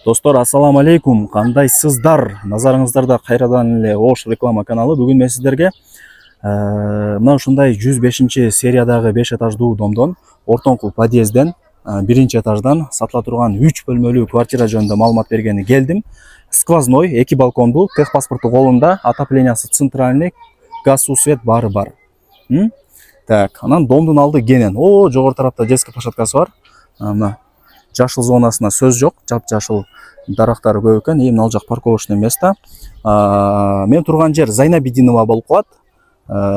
Достор, ассаламу алейкум. Кандайсыздар? Назарыңыздарда кайрадан эле Ош реклама каналы. Бүгүн мен сиздерге мына ушундай 105 сериядагы 5 этаждуу домдон, ортоңку подъезден, биринчи этаждан сатыла турган 3 бөлмөлүү квартира жөнүндө маалымат бергени келдим. Сквозной, 2 балкондуу, техпаспорту колунда, отоплениясы центральный, газ, суу, свет баары бар. Так, анан домдун алды кенен. Жогору тарапта детский площадкасы бар. Мына жашыл зонасына сөз жок, жап-жашыл дарактары көп экен. Эми ал жак парковочный место. Мен турган жер Зайнабидинова болуп калат.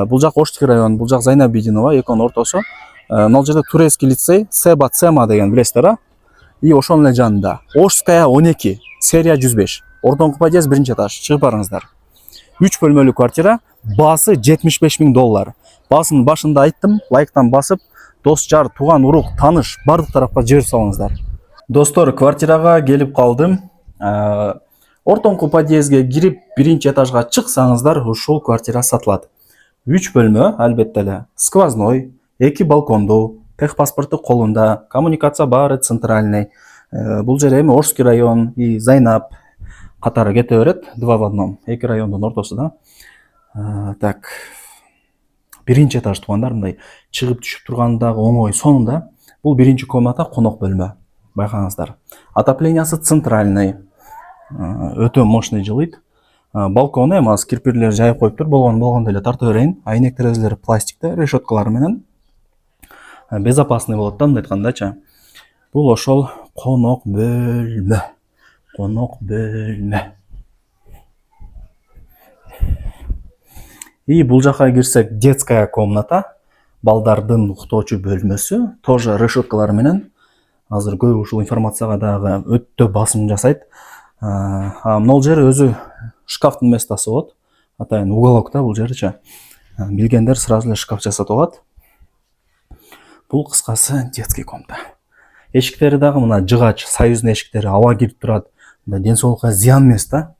Бул жак Оштик район, бул жак Зайнабидинова, экөөнүн ортосу. Мына жерде турецкий лицей, Себа Цема деген билесиздер, а? И ошонун эле жанында. Ошская 12, серия 105. Ортоңку подъезд, биринчи этаж. Чыгып барыңыздар. 3 бөлмөлүү квартира, баасы $75,000. Баасынын башында айттым, лайктан басып, дос, жар, туган, урук, таныш бардык тарапка жиберип салыңыздар. Достор, квартирага келип калдым. Ортоңку подъездге кирип, биринчи этажга чыксаңыздар, ушул квартира сатылат. 3 бөлмө, албетте эле, сквозной, 2 балкондуу, техпаспорту колунда, коммуникация баары центральный. Бул жер эми Ошский район и Зайнап катары кете берет, 2 в 1, 2 райондун ортосу да. Так, биринчи этаж туугандар, мындай чыгып түшүп тургандагы оңой сонунда. Бул биринчи комната, конок бөлмө. Байкаңыздар. Отоплениясы центральный. Өтө мощный жылыйт. Балкону эми аз кирпирлер жайып коюптур, болгондой эле тарта берейин. Айнек терезелери пластикте, решеткалары менен. Безопасный болот да, мындай айткандачы. Бул ошол конок бөлмө. Конок бөлмө. И бул жака кирсек, детская комната, балдардын уктоочу бөлмөсү, тоже решеткалары менен. Азыр көп ушул информацияга дагы өтө басым жасайт. Мына жер өзү шкафтын местосы болот. Атайын уголок да бул жерчи. Билгендер сразу эле шкаф жасатып алат. Бул кыскасы детский комната. Эшиктери дагы мына жыгач, союзный эшиктери, аба кирип турат. Мында ден соолукка зыян эмес да.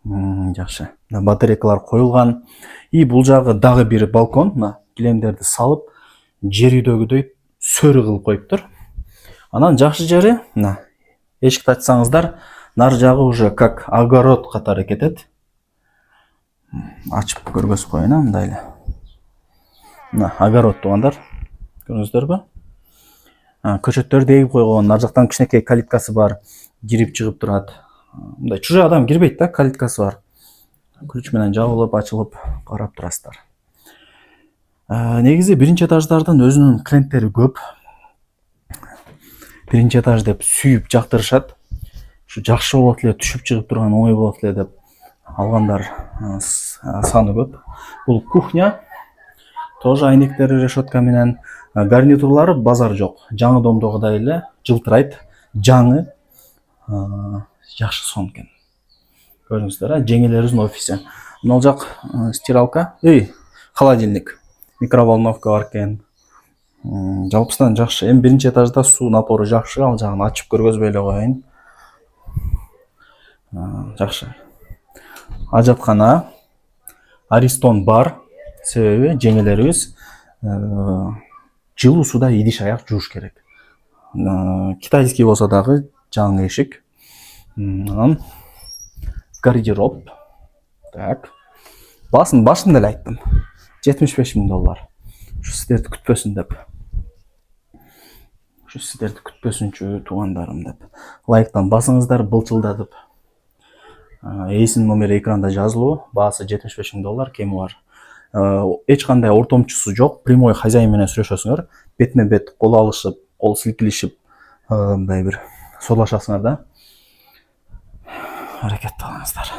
Жакшы. Батарейкалар коюлган. И бул жагы дагы бир балкон, мына килемдерди салып, жер үйдөгүдөй сөрү кылып коюптур. Анан жакшы жери, мына эшикти ачсаңыздар, нар жагы уже как огород катары кетет. Ачып көргөзүп коеюн, мындай эле. Мына огород туугандар. Көрдүңүздөрбү? Көчөттөрдү эгип койгон, нар жактан кичинекей калиткасы бар, кирип чыгып турат. Мындай чужой адам кирбейт да, калиткасы бар. Ключ менен жабылып, ачылып, карап турасыздар. Негизи биринчи этаждардын өзүнүн клиенттери көп. Биринчи этаж деп сүйүп жактырышат. Ушу жакшы болот эле, түшүп чыгып турган оңой болот эле деп алгандар саны көп. Бул кухня. Тоже айнектери решетка менен, гарнитурлары базар жок. Жаңы домдогудай эле жылтырайт. Жаңы, жакшы сон экен. Көрдүңүздөр, жеңелерибиздин офиси. Мына жак стиралка, холодильник, микроволновка бар экен. Жалпысынан жакшы. Эми биринчи этажда суу напору жакшы, ал жагын ачып көргөзбөй эле коеюн. Жакшы. Ажаткана, Аристон бар. Себеби жеңелерибиз жылуу суда идиш аяк жууш керек. Китайский болсо дагы жаңы эшик. Анан гардероб. Так. Басын башында эле айттым. $75,000. Ушу сиздерди күтпөсүн деп. Ушу сиздерди күтпөсүнчү туугандарым деп. Лайктан басыңыздар, былчылдатып. Эйсинин номери экранда жазылуу. Баасы $75,000, кеми бар. Эч кандай ортомчусу жок. Прямой хозяин менен сүйлөшөсүңөр. Бетме бет кол алышып, кол силкилишип, мындай бир сорлашасыңар да. Аракет кылыңыздар.